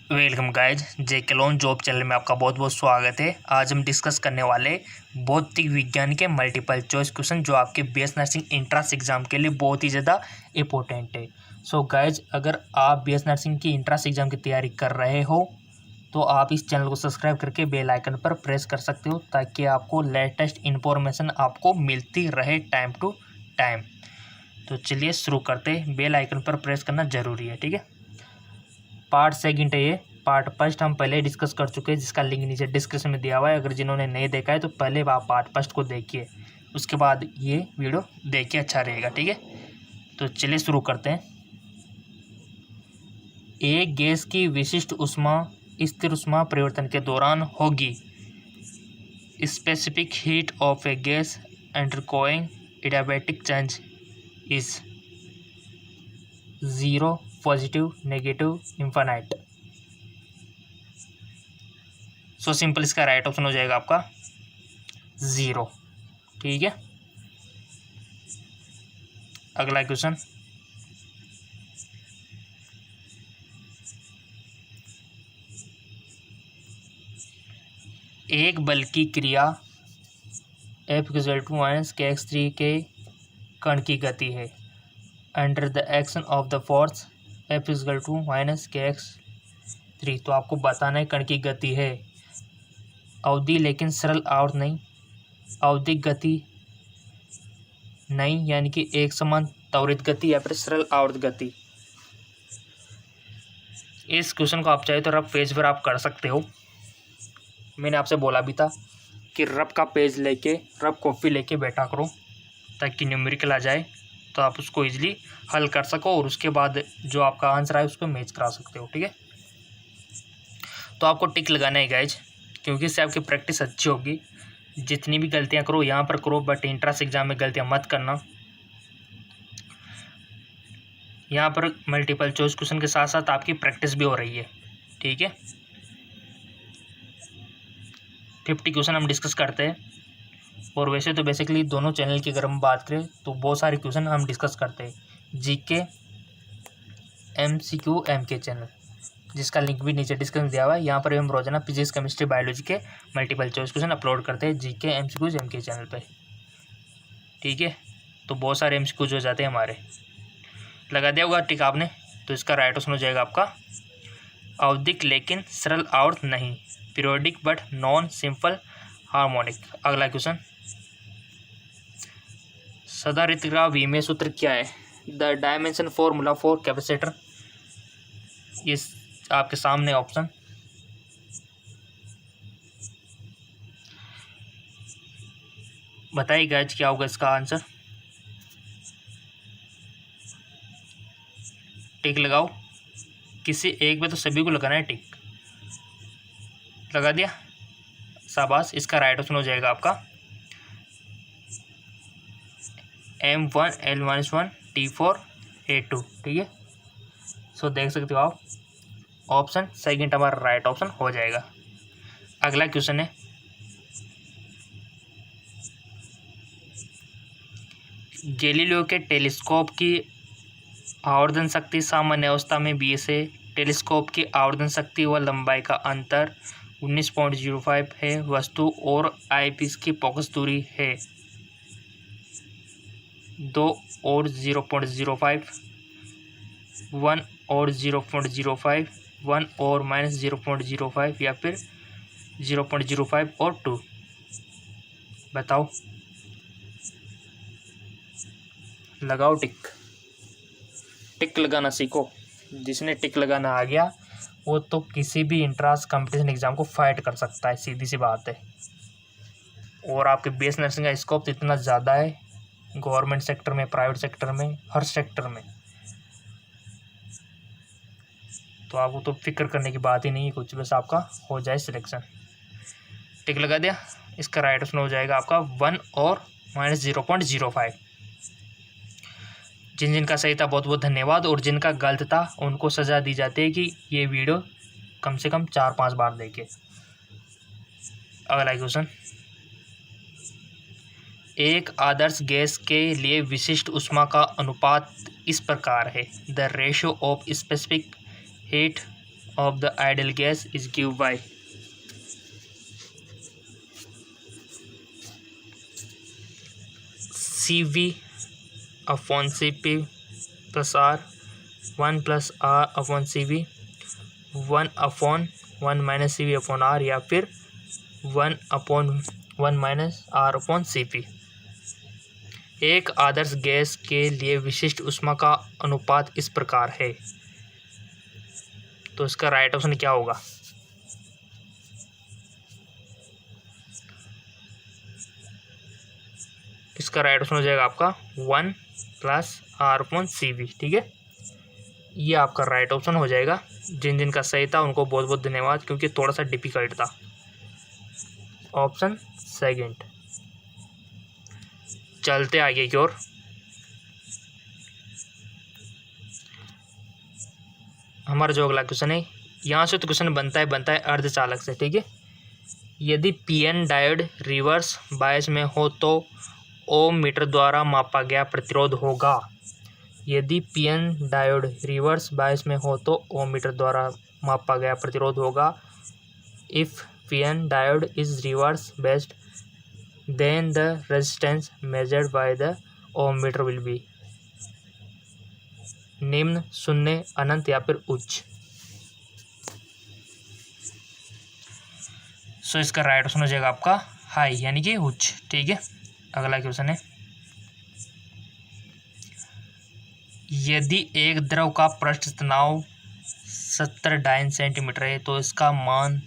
Welcome guys, जेके loan job channel में आपका बहुत बहुत स्वागत है। आज हम डिस्कस करने वाले भौतिक विज्ञान के मल्टीपल चॉइस क्वेश्चन जो आपके बीएस नर्सिंग इंट्रांस एग्जाम के लिए बहुत ही ज़्यादा इंपॉर्टेंट है। सो गाइज, अगर आप बीएस नर्सिंग की इंट्रांस एग्जाम की तैयारी कर रहे हो तो आप इस चैनल को सब्सक्राइब करके बेल आइकन पर प्रेस कर सकते हो ताकि आपको लेटेस्ट इन्फॉर्मेशन आपको मिलती रहे टाइम टू टाइम। तो चलिए शुरू करते हैं। बेल आइकन पर प्रेस करना ज़रूरी है, ठीक है। पार्ट सेकंड है ये। पार्ट फर्स्ट हम पहले डिस्कस कर चुके हैं जिसका लिंक नीचे डिस्क्रिप्शन में दिया हुआ है। अगर जिन्होंने नहीं देखा है तो पहले आप पार्ट फर्स्ट को देखिए, उसके बाद ये वीडियो देखिए, अच्छा रहेगा, ठीक है। तो चलिए शुरू करते हैं। एक गैस की विशिष्ट ऊष्मा स्थिर ऊष्मा परिवर्तन के दौरान होगी। Specific heat of A gas undergoing adiabatic change is 0, positive, negative, infinite. So simple इसका राइट ऑप्शन हो जाएगा आपका 0, ठीक है। अगला क्वेश्चन, एक बल की क्रिया F=-kx3 के कण की गति है under the action of the force F=-kx3। तो आपको बताना है कण की गति है अवधि, लेकिन सरल आवर्त नहीं, आवधिक गति नहीं, यानी कि एक समान त्वरित गति या फिर सरल आवर्त गति। इस क्वेश्चन को आप चाहे तो रफ पेज पर आप कर सकते हो। मैंने आपसे बोला भी था कि रफ का पेज लेके, रफ कॉपी लेके बैठा करो ताकि न्यूमेरिकल आ जाए तो आप उसको इजीली हल कर सको और उसके बाद जो आपका आंसर आए उसको मैच करा सकते हो, ठीक है। तो आपको टिक लगाना है गाइज, क्योंकि इससे आपकी प्रैक्टिस अच्छी होगी। जितनी भी गलतियां करो यहाँ पर करो, बट इंट्रांस एग्जाम में गलतियां मत करना। यहाँ पर मल्टीपल चॉइस क्वेश्चन के साथ साथ आपकी प्रैक्टिस भी हो रही है, ठीक है। 50 क्वेश्चन हम डिस्कस करते हैं, और वैसे तो बेसिकली दोनों चैनल की अगर हम बात करें तो बहुत सारे क्वेश्चन हम डिस्कस करते हैं। जीके, एमसीक्यू, एमके चैनल, जिसका लिंक भी नीचे डिस्क्रिप्शन दिया हुआ है। यहाँ पर हम रोजाना फिजिक्स, केमिस्ट्री, बायोलॉजी के मल्टीपल चॉइस क्वेश्चन अपलोड करते हैं जीके, एमसीक्यूज, एमके चैनल पे, ठीक है। तो बहुत सारे एमसीक्यूज हो जाते हैं हमारे। लगा दिया होगा टिक आपने, तो इसका राइट ऑप्शन हो जाएगा आपका आवधिक लेकिन सरल आवर्त नहीं, periodic but non simple harmonic. अगला क्वेश्चन, सदारित का विमेय सूत्र क्या है? The dimension formula for capacitor. इस आपके सामने ऑप्शन, बताइए गाइज क्या होगा इसका आंसर। टिक लगाओ, किसी एक में तो सभी को लगाना है टिक। लगा दिया, शाबाश। इसका राइट ऑप्शन हो जाएगा आपका M1L-1 T4A2, ठीक है। सो देख सकते हो आप, ऑप्शन सेकंड हमारा राइट ऑप्शन हो जाएगा। अगला क्वेश्चन है, गैलीलियो के टेलीस्कोप की आवर्धन शक्ति सामान्य अवस्था में 20 है। टेलीस्कोप की आवर्धन शक्ति व लंबाई का अंतर 19.05 है। वस्तु और आईपीस की फोकस दूरी है 2 और 0.05, 1 और 0.05, 1 और -0.05 या फिर 0.05 और 2। बताओ, लगाओ टिक। टिक लगाना सीखो। जिसने टिक लगाना आ गया वो तो किसी भी इंट्रांस कंपटीशन एग्जाम को फाइट कर सकता है, सीधी सी बात है। और आपके बीएस नर्सिंग का स्कोप इतना ज़्यादा है, गवर्नमेंट सेक्टर में, प्राइवेट सेक्टर में, हर सेक्टर में, तो आपको तो फिक्र करने की बात ही नहीं है कुछ, बस आपका हो जाए सिलेक्शन। टिक लगा दिया, इसका राइट ऑप्शन हो जाएगा आपका 1 और -0.05। जिन जिनका सही था बहुत बहुत धन्यवाद, और जिनका गलत था उनको सज़ा दी जाती है कि ये वीडियो कम से कम 4-5 बार देखे। अगला क्वेश्चन, एक आदर्श गैस के लिए विशिष्ट ऊष्मा का अनुपात इस प्रकार है। The ratio of specific heat of the ideal gas is given by CV upon Cp plus R 1 plus R upon CV 1 upon 1 minus CV upon R या फिर 1 upon 1 minus R upon Cp। एक आदर्श gas के लिए विशिष्ट ऊष्मा का अनुपात इस प्रकार है। तो इसका राइट ऑप्शन क्या होगा? इसका राइट ऑप्शन हो जाएगा आपका 1 प्लस R अपॉन CV। ठीक है, ये आपका राइट ऑप्शन हो जाएगा। जिन जिन का सही था उनको बहुत बहुत धन्यवाद, क्योंकि थोड़ा सा डिफिकल्ट था। Option second. चलते आगे की ओर। हमारा जो अगला क्वेश्चन है, यहाँ से तो क्वेश्चन बनता है अर्धचालक से। ठीक है, यदि पीएन डायोड रिवर्स बायस में हो तो ओम मीटर द्वारा मापा गया प्रतिरोध होगा। यदि पीएन डायोड रिवर्स बायस में हो तो ओम मीटर द्वारा मापा गया प्रतिरोध होगा। If PN diode is reverse based then the resistance measured by the ohm meter will be निम्न, शून्य, अनंत या फिर उच्च। सो इसका राइट ऑप्शन हो जाएगा आपका हाई, यानी कि उच्च। ठीक है, अगला क्वेश्चन है, यदि एक द्रव का पृष्ठ तनाव 70 डाइन सेंटीमीटर है तो इसका मान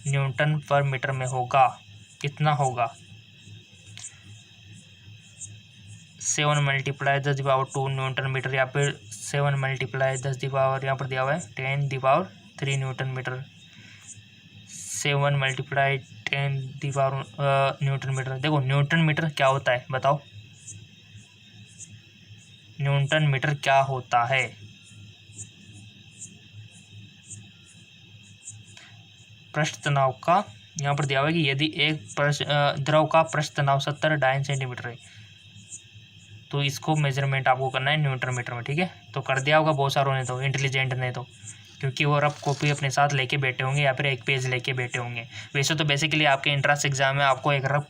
न्यूटन पर मीटर में होगा। कितना होगा? 7 मल्टीप्लाई 10⁻² न्यूटन मीटर या फिर 7 मल्टीप्लाई 10 यहाँ पर दिया हुआ है 10⁻³ newton metre. 7 multiply 10 newton metre. देखो न्यूटन मीटर क्या होता है बताओ, न्यूटन मीटर क्या होता है? पृष्ठ तनाव का यहाँ पर दिया हुआ है कि यदि एक द्रव का पृष्ठ तनाव 70 डाइन सेंटीमीटर है तो इसको मेजरमेंट आपको करना है न्यूटन मीटर में। ठीक है, तो कर दिया होगा बहुत सारों ने, तो इंटेलिजेंट ने, तो क्योंकि वो रफ कॉपी अपने साथ लेके बैठे होंगे या फिर एक पेज लेके बैठे होंगे। वैसे तो बेसिकली आपके एंट्रेंस एग्जाम में आपको एक रफ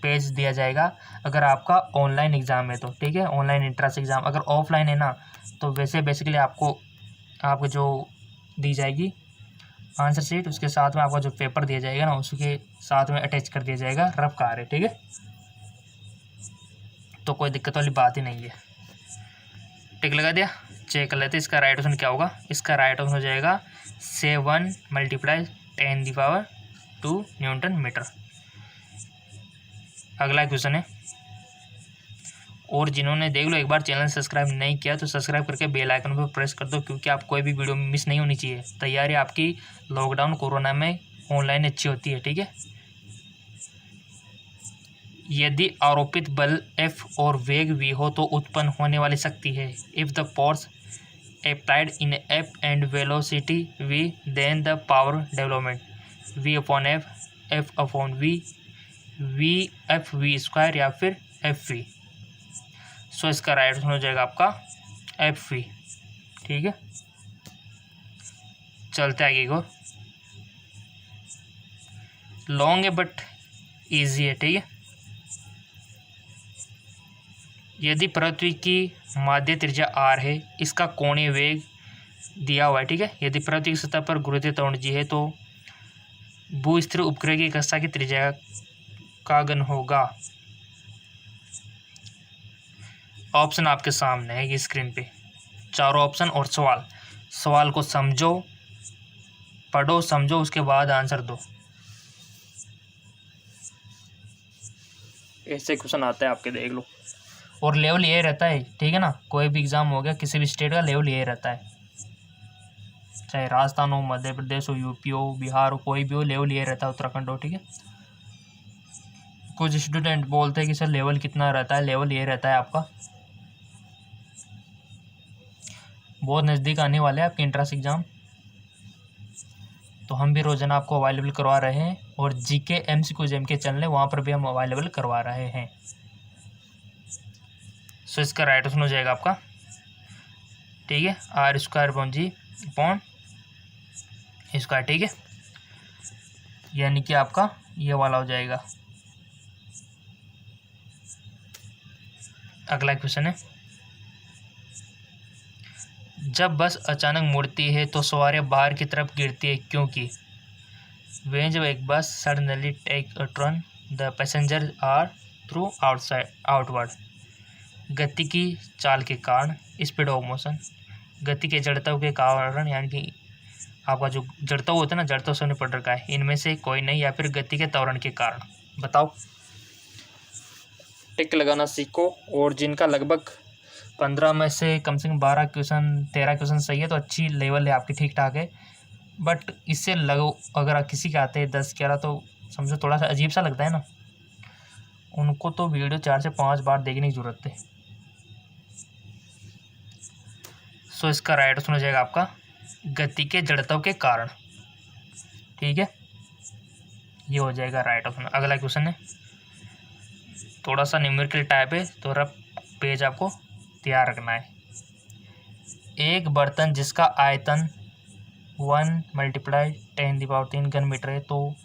पेज दिया जाएगा अगर आपका ऑनलाइन एग्ज़ाम है तो। ठीक है, ऑनलाइन एंट्रेंस एग्ज़ाम। अगर ऑफलाइन है ना तो वैसे बेसिकली आपको जो दी जाएगी आंसर शीट, उसके साथ में आपका जो पेपर दिया जाएगा ना उसके साथ में अटैच कर दिया जाएगा रफ कार्य। ठीक है, तो कोई दिक्कत वाली बात ही नहीं है। टिक लगा दिया, चेक कर लेते इसका राइट ऑप्शन क्या होगा। इसका राइट ऑप्शन हो जाएगा 7 मल्टीप्लाई 10⁻² न्यूटन मीटर। अगला क्वेश्चन है, और जिन्होंने देख लो एक बार चैनल सब्सक्राइब नहीं किया तो सब्सक्राइब करके बेल आइकन पर प्रेस कर दो, क्योंकि आप कोई भी वीडियो मिस नहीं होनी चाहिए। तैयारी आपकी लॉकडाउन कोरोना में ऑनलाइन अच्छी होती है। ठीक है, यदि आरोपित बल F और वेग v हो तो उत्पन्न होने वाली शक्ति है। If the force applied in F and velocity v then the power development v upon F, F upon v, v F v square या फिर F v। सो इसका राइट आंसर हो जाएगा आपका F v। ठीक है, चलते आगे को। लॉन्ग है बट इजी है। ठीक है, यदि पृथ्वी की माध्य त्रिज्या r है, इसका कोणीय वेग दिया हुआ है। ठीक है, यदि पृथ्वी की सतह पर गुरुत्वीय त्वरण g है तो भूस्थिर उपग्रह की कक्षा की त्रिज्या का घन होगा। ऑप्शन आपके सामने है ये स्क्रीन पे, चारों ऑप्शन और सवाल को समझो, पढ़ो, समझो, उसके बाद आंसर दो। ऐसे क्वेश्चन आता है आपके, देख लो। और लेवल ये रहता है, ठीक है ना, कोई भी एग्ज़ाम हो गया किसी भी स्टेट का लेवल ये रहता है, चाहे राजस्थान हो, मध्य प्रदेश हो, यूपी हो, बिहार हो, कोई भी हो, लेवल ये रहता है, उत्तराखंड हो। ठीक है, कुछ स्टूडेंट बोलते हैं कि सर लेवल कितना रहता है, लेवल ये रहता है आपका। बहुत नज़दीक आने वाले हैं आपके एंट्रेंस एग्ज़ाम, तो हम भी रोज़ाना आपको अवेलेबल करवा रहे हैं, और जीके MCQ जेम के चैनल है वहाँ पर भी हम अवेलेबल करवा रहे हैं। सो इसका राइट ऑप्शन हो जाएगा आपका, ठीक है, R² अपॉन G अपॉन इसका, ठीक है, यानी कि आपका ये वाला हो जाएगा। अगला क्वेश्चन है, जब बस अचानक मुड़ती है तो सवारियां बाहर की तरफ गिरती है क्योंकि when जब एक bus suddenly take a turn the passenger are through outside outward, गति की चाल के कारण, स्पीड ऑफ मोशन, गति के जड़त्व के कारण, यानी कि आपका जो जड़त्व होता है ना, जड़त्व से पड़ रखा है, इनमें से कोई नहीं, या फिर गति के त्वरण के कारण। बताओ, टिक लगाना सीखो। और जिनका लगभग 15 में से कम 12 क्वेश्चन 13 क्वेश्चन सही है तो अच्छी लेवल है आपकी, ठीक ठाक है। बट इससे लगो अगर किसी के आते हैं 10-11 तो समझो थोड़ा सा अजीब सा लगता है ना, उनको तो वीडियो 4 से 5 बार देखने की ज़रूरत है। सो इसका राइट ऑप्शन हो जाएगा आपका गति के जड़त्व के कारण, ठीक है, ये हो जाएगा राइट ऑप्शन। अगला क्वेश्चन है, थोड़ा सा न्यूमेरिकल टाइप है तो रफ पेज आपको तैयार रखना है। एक बर्तन जिसका आयतन 1 × 10³ घन मीटर है तो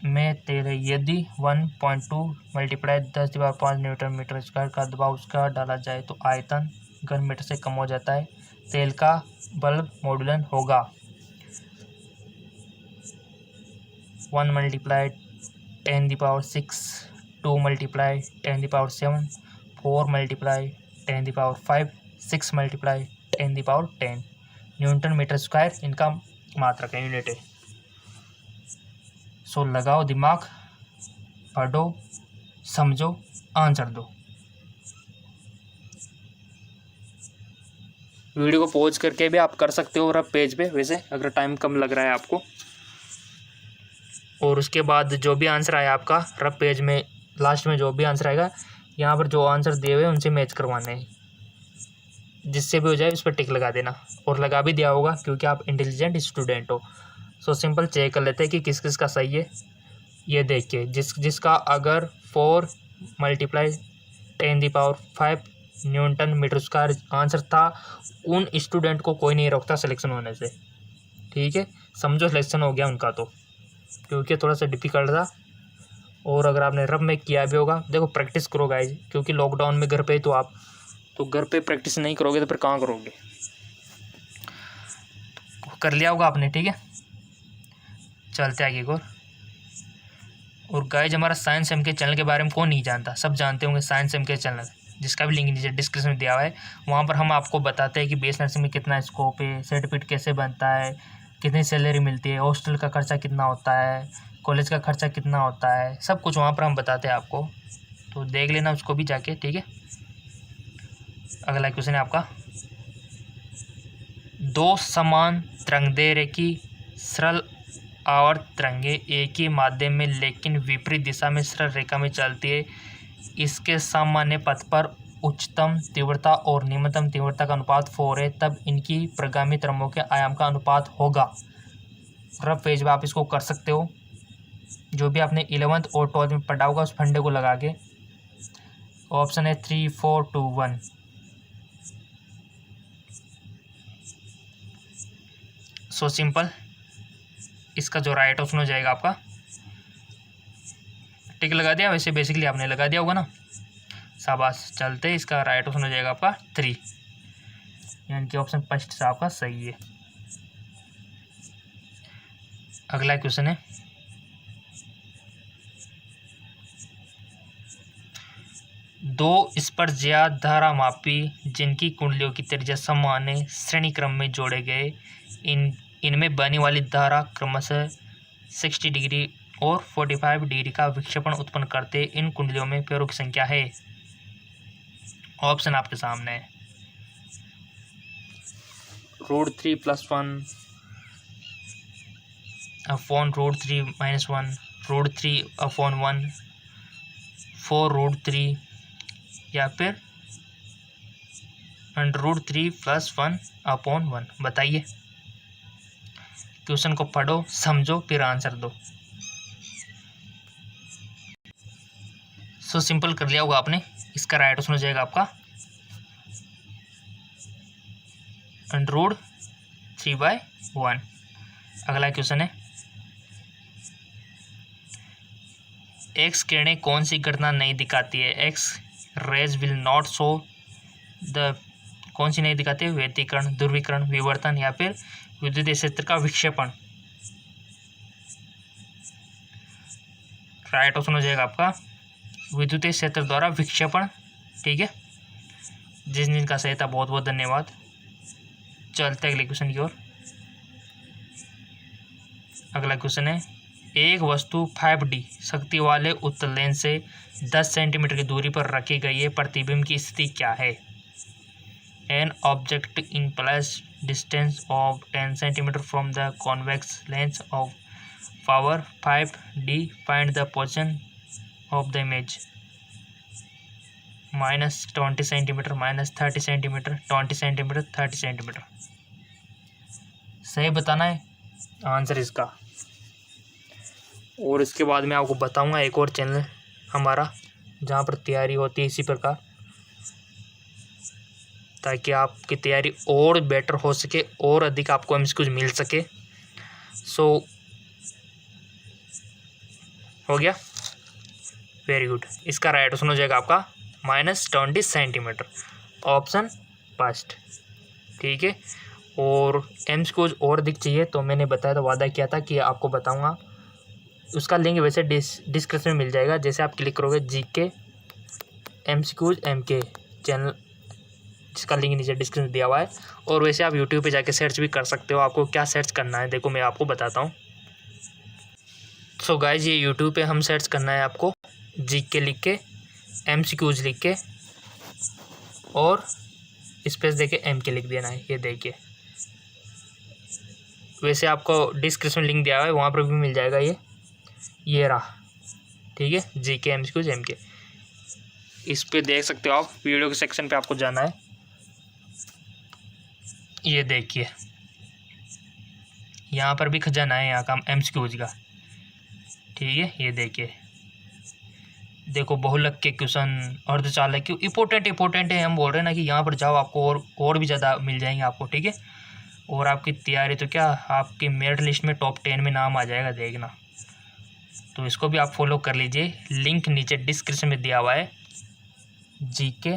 में तेल है, यदि 1.2 × 10⁵ न्यूटन मीटर स्क्वायर का दबाव उसका डाला जाए तो आयतन घन मीटर से कम हो जाता है, तेल का बल्ब मॉड्यूलन होगा 1 × 10⁶, 2 × 10⁷, 4 × 10⁵, 6 × 10⁻10 न्यूटन मीटर स्क्वायर इनका मात्रक है, यूनिट है। सो लगाओ दिमाग, पढ़ो, समझो, आंसर दो। वीडियो को पॉज करके भी आप कर सकते हो रफ पेज पे, वैसे अगर टाइम कम लग रहा है आपको। और उसके बाद जो भी आंसर आया आपका रफ पेज में, लास्ट में जो भी आंसर आएगा, यहाँ पर जो आंसर दिए हुए हैं उनसे मैच करवाने हैं, जिससे भी हो जाए उस पर टिक लगा देना। और लगा भी दिया होगा क्योंकि आप इंटेलिजेंट स्टूडेंट हो। सो सिंपल चेक कर लेते हैं कि किस किस का सही है। ये देखिए, जिसका अगर 4 × 10⁵ न्यूटन मीटर स्क्वायर आंसर था, उन स्टूडेंट को कोई नहीं रोकता सिलेक्शन होने से, ठीक है, समझो सिलेक्शन हो गया उनका तो, क्योंकि थोड़ा सा डिफिकल्ट था। और अगर आपने रफ में किया भी होगा, देखो प्रैक्टिस करो गाइज, क्योंकि लॉकडाउन में घर पे तो आप तो घर पे प्रैक्टिस नहीं करोगे तो फिर कहाँ करोगे। कर लिया होगा आपने, ठीक है, चलते आगे और गाइज हमारा साइंस एम के चैनल के बारे में कौन नहीं जानता, सब जानते होंगे साइंस एम के चैनल, जिसका भी लिंक नीचे डिस्क्रिप्शन में दिया हुआ है। वहाँ पर हम आपको बताते हैं कि बीएस नर्सिंग में कितना स्कोप है, सर्टिफिकेट कैसे बनता है, कितनी सैलरी मिलती है, हॉस्टल का खर्चा कितना होता है, कॉलेज का खर्चा कितना होता है, सब कुछ वहाँ पर हम बताते हैं आपको, तो देख लेना उसको भी जाके, ठीक है। अगला क्वेश्चन है आपका, दो समान तरंगदैर्घ्य की सरल आवर्त तरंगे एक ही माध्यम में लेकिन विपरीत दिशा में सरल रेखा में चलती है, इसके सामान्य पथ पर उच्चतम तीव्रता और निम्नतम तीव्रता का अनुपात 4 है, तब इनकी प्रगामी तरंगों के आयाम का अनुपात होगा। रफ पेज में आप इसको कर सकते हो, जो भी आपने 11th और 12th में पढ़ा होगा उस फंडे को लगा के। ऑप्शन है 3, 4, 2, 1। सो सिंपल, इसका जो राइट ऑप्शन हो जाएगा आपका, टिक लगा दिया, वैसे बेसिकली आपने लगा दिया होगा ना, शाबाश। चलते, इसका राइट ऑप्शन हो जाएगा आपका 3, यानी कि ऑप्शन फर्स्ट से आपका सही है। अगला क्वेश्चन है, दो स्पर्शज्या धारामापी जिनकी कुंडलियों की त्रिज्या समान है श्रेणी क्रम में जोड़े गए, इनमें बहने वाली धारा क्रमशः 60 डिग्री और 45 डिग्री का विक्षेपण उत्पन्न करते, इन कुंडलियों में पेयरों की संख्या है। ऑप्शन आपके सामने है, √3 + 1 अपॉन √3 - 1, √3/1, 4√3 या फिर √3 + 1/1। बताइए, क्वेश्चन को पढ़ो, समझो, फिर आंसर दो। सो सिंपल कर लिया होगा आपने, इसका राइट ऑप्शन हो जाएगा आपका √3/1। अगला क्वेश्चन है, एक्स किरणें कौन सी घटना नहीं दिखाती है? X rays will not show the, कौन सी नहीं दिखाती है? व्यतिकरण, ध्रुवीकरण, विवर्तन या फिर विद्युत क्षेत्र का विक्षेपण। राइट ऑप्शन हो जाएगा आपका विद्युत क्षेत्र द्वारा विक्षेपण। ठीक है, जिनका सही था बहुत बहुत धन्यवाद। चलते हैं अगले क्वेश्चन की ओर। अगला क्वेश्चन है, एक वस्तु 5D शक्ति वाले उत्तल लेंस से 10 सेंटीमीटर की दूरी पर रखी गई है, प्रतिबिंब की स्थिति क्या है? An object in place distance of 10 centimetre from the convex lens of power 5D, find the position of the image. -20 centimetre, -30 centimetre, 20 centimetre, 30 centimetre. सही बताना है आंसर इसका। और इसके बाद मैं आपको बताऊंगा एक और चैनल हमारा जहाँ पर तैयारी होती है इसी प्रकार, ताकि आपकी तैयारी और बेटर हो सके और अधिक आपको एमसीक्यूज मिल सके। सो हो गया, वेरी गुड। इसका राइट ऑप्शन हो जाएगा आपका -20 सेंटीमीटर, ऑप्शन फर्स्ट। ठीक है, और एमसीक्यूज और अधिक चाहिए तो मैंने बताया था, वादा किया था कि आपको बताऊंगा। उसका लिंक वैसे डिस्क्रिप्शन में मिल जाएगा। जैसे आप क्लिक करोगे जीके एमसीक्यूज एमके चैनल, जिसका लिंक नीचे डिस्क्रिप्शन में दिया हुआ है। और वैसे आप यूट्यूब पे जाके सर्च भी कर सकते हो। आपको क्या सर्च करना है देखो मैं आपको बताता हूँ। सो गाइज, ये यूट्यूब पे हम सर्च करना है आपको जीके लिख के, एमसीक्यूज लिख के और स्पेस देके एमके लिख देना है। ये देखिए, वैसे आपको डिस्क्रिप्शन लिंक दिया हुआ है, वहाँ पर भी मिल जाएगा। ये रहा। ठीक है, जीके एमसीक्यूज एमके, इस पे देख सकते हो आप। वीडियो के सेक्शन पे आपको जाना है। ये देखिए, यहाँ पर भी खजाना है यहाँ का एमसीक्यूज का। ठीक है, ये देखिए, देखो बहुलक के क्वेश्चन, अर्धचालक क्यों इंपॉर्टेंट है। हम बोल रहे हैं ना कि यहाँ पर जाओ, आपको और भी ज़्यादा मिल जाएंगे आपको। ठीक है, और आपकी तैयारी तो क्या, आपकी मेरिट लिस्ट में टॉप 10 में नाम आ जाएगा, देखना। तो इसको भी आप फॉलो कर लीजिए, लिंक नीचे डिस्क्रिप्शन में दिया हुआ है। जीके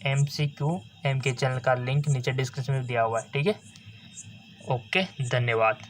एमसीक्यू एमके चैनल का लिंक नीचे डिस्क्रिप्शन में दिया हुआ है। ठीक है, ओके, धन्यवाद।